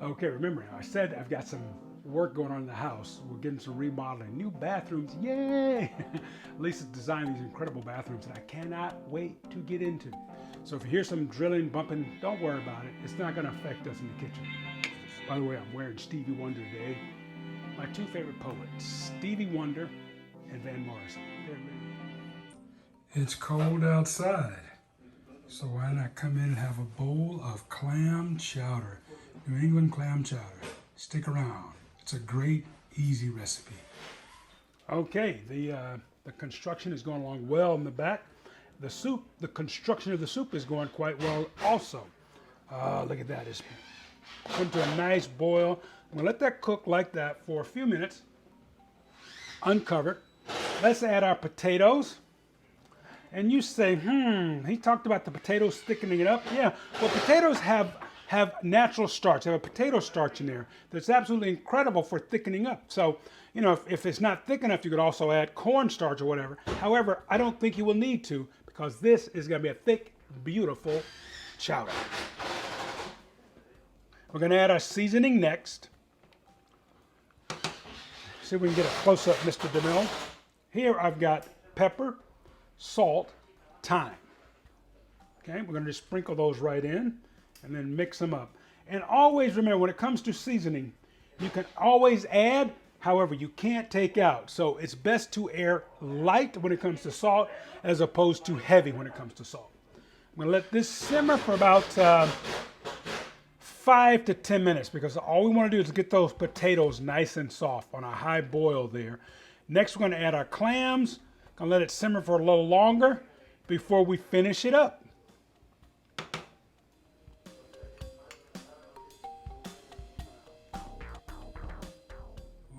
Okay, remember now, I said I've got some work going on in the house. We're getting some remodeling, new bathrooms, yay! Lisa's designed these incredible bathrooms that I cannot wait to get into. So if you hear some drilling, bumping, don't worry about it. It's not going to affect us in the kitchen. By the way, I'm wearing Stevie Wonder today. My two favorite poets, Stevie Wonder and Van Morrison. It's cold outside, so why not come in and have a bowl of clam chowder, New England clam chowder. Stick around. It's a great, easy recipe. Okay, the construction is going along well in the back. The construction of the soup is going quite well also. Look at that, it's come to a nice boil. I'm gonna let that cook like that for a few minutes, uncovered. Let's add our potatoes. And you say, he talked about the potatoes thickening it up. Yeah, well, potatoes have natural starch. They have a potato starch in there that's absolutely incredible for thickening up. So, you know, if it's not thick enough, you could also add cornstarch or whatever. However, I don't think you will need to because this is going to be a thick, beautiful chowder. We're going to add our seasoning next. See if we can get a close-up, Mr. DeMille. Here I've got pepper, salt, thyme. Okay, we're going to just sprinkle those right in and then mix them up. And always remember, when it comes to seasoning, you can always add, however, you can't take out. So it's best to air light when it comes to salt as opposed to heavy when it comes to salt. I'm going to let this simmer for about 5 to 10 minutes because all we want to do is get those potatoes nice and soft on a high boil there. Next, we're going to add our clams. Gonna let it simmer for a little longer before we finish it up.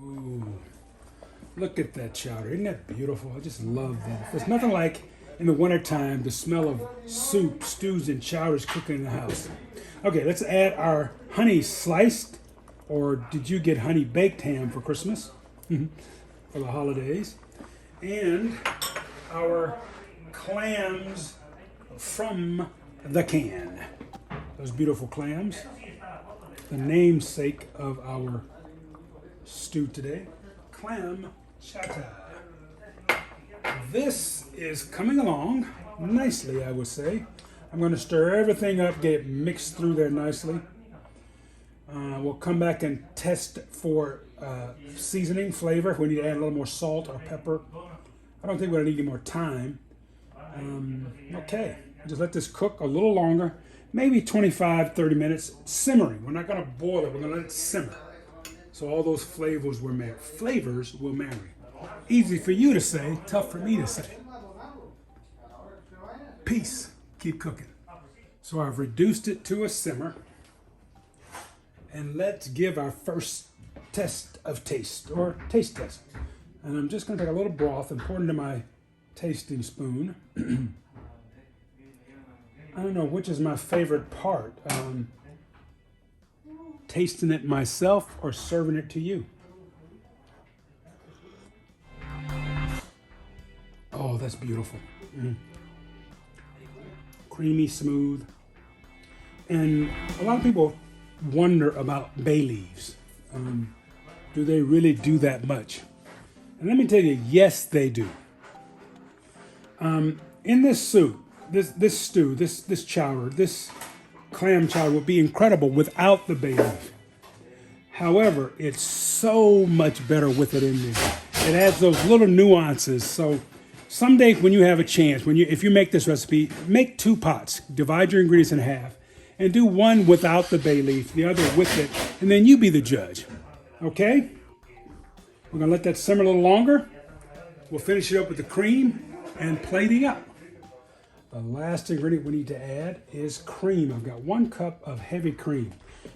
Ooh, look at that chowder. Isn't that beautiful? I just love that. There's nothing like in the wintertime the smell of soup, stews, and chowders cooking in the house. Okay, let's add our honey sliced, or did you get honey baked ham for Christmas? For the holidays. And our clams from the can. Those beautiful clams. The namesake of our stew today. Clam chowder. This is coming along nicely, I would say. I'm going to stir everything up, get it mixed through there nicely. We'll come back and test for seasoning, flavor, if we need to add a little more salt or pepper. I don't think we're going to need any more time. Okay, just let this cook a little longer, maybe 25, 30 minutes, simmering. We're not going to boil it, we're going to let it simmer. So all those flavors will marry. Easy for you to say, tough for me to say. Peace, keep cooking. So I've reduced it to a simmer. And let's give our first test of taste, or taste test. And I'm just going to take a little broth and pour it into my tasting spoon. I don't know which is my favorite part. Tasting it myself or serving it to you. Oh, that's beautiful. Creamy, smooth. And a lot of people wonder about bay leaves. Do they really do that much? And let me tell you, yes, they do. In this soup, this stew, this chowder, this clam chowder would be incredible without the bay leaf. However, it's so much better with it in there. It adds those little nuances. So someday when you have a chance, if you make this recipe, make 2 pots. Divide your ingredients in half and do one without the bay leaf, the other with it, and then you be the judge. Okay? We're gonna let that simmer a little longer. We'll finish it up with the cream and plating up. The last ingredient we need to add is cream. I've got 1 cup of heavy cream.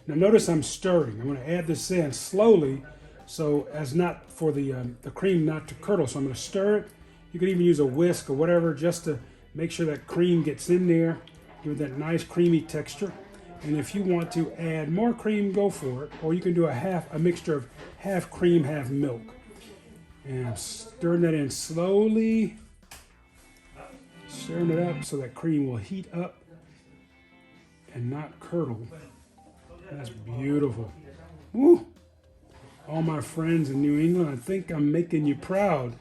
Now notice I'm stirring. I'm gonna add this in slowly so as not for the cream not to curdle. So I'm gonna stir it. You could even use a whisk or whatever just to make sure that cream gets in there. Give it that nice creamy texture. And if you want to add more cream, go for it. Or you can do a mixture of half cream, half milk. And I'm stirring that in slowly. Stirring it up so that cream will heat up and not curdle. That's beautiful. Woo! All my friends in New England, I think I'm making you proud.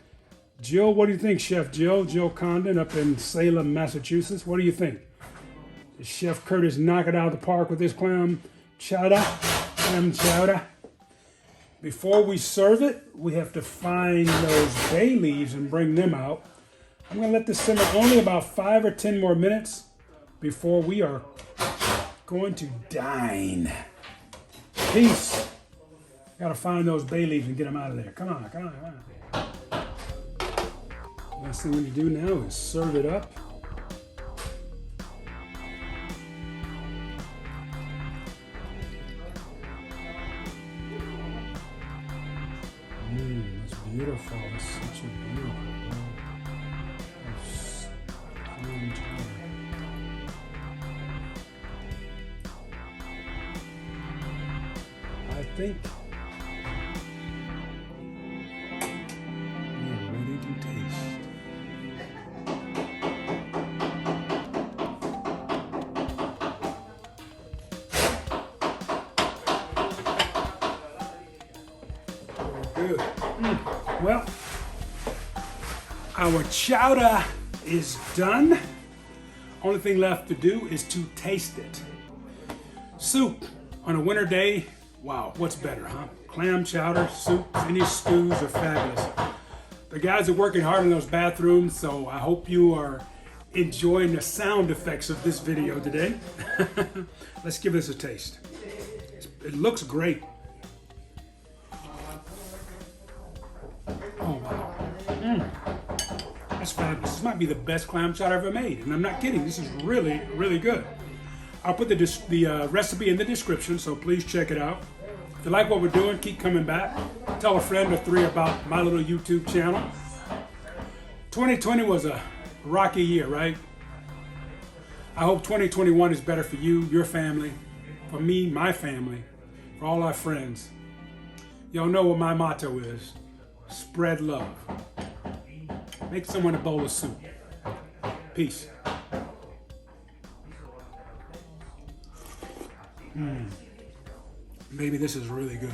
Jill, what do you think, Chef Jill? Jill Condon up in Salem, Massachusetts. What do you think? Did Chef Curtis knock it out of the park with this clam chowder? Clam chowder. Before we serve it, we have to find those bay leaves and bring them out. I'm going to let this simmer only about 5 or 10 more minutes before we are going to dine. Peace. Got to find those bay leaves and get them out of there. Come on, come on, come on. Last thing we need to do now is serve it up. That's beautiful. That's such a beautiful bowl of clam chowder. I think we are ready to taste. Good. Well, our chowder is done. Only thing left to do is to taste it. Soup on a winter day. Wow, what's better, huh? Clam chowder, soup, any stews are fabulous. The guys are working hard in those bathrooms, so I hope you are enjoying the sound effects of this video today. Let's give this a taste. It looks great. Oh, wow. That's fabulous. This might be the best clam chowder ever made, and I'm not kidding. This is really, really good. I'll put the recipe in the description, so please check it out. If you like what we're doing, keep coming back. Tell a friend or three about my little YouTube channel. 2020 was a rocky year, right? I hope 2021 is better for you, your family, for me, my family, for all our friends. Y'all know what my motto is. Spread love. Make someone a bowl of soup. Peace. Maybe this is really good.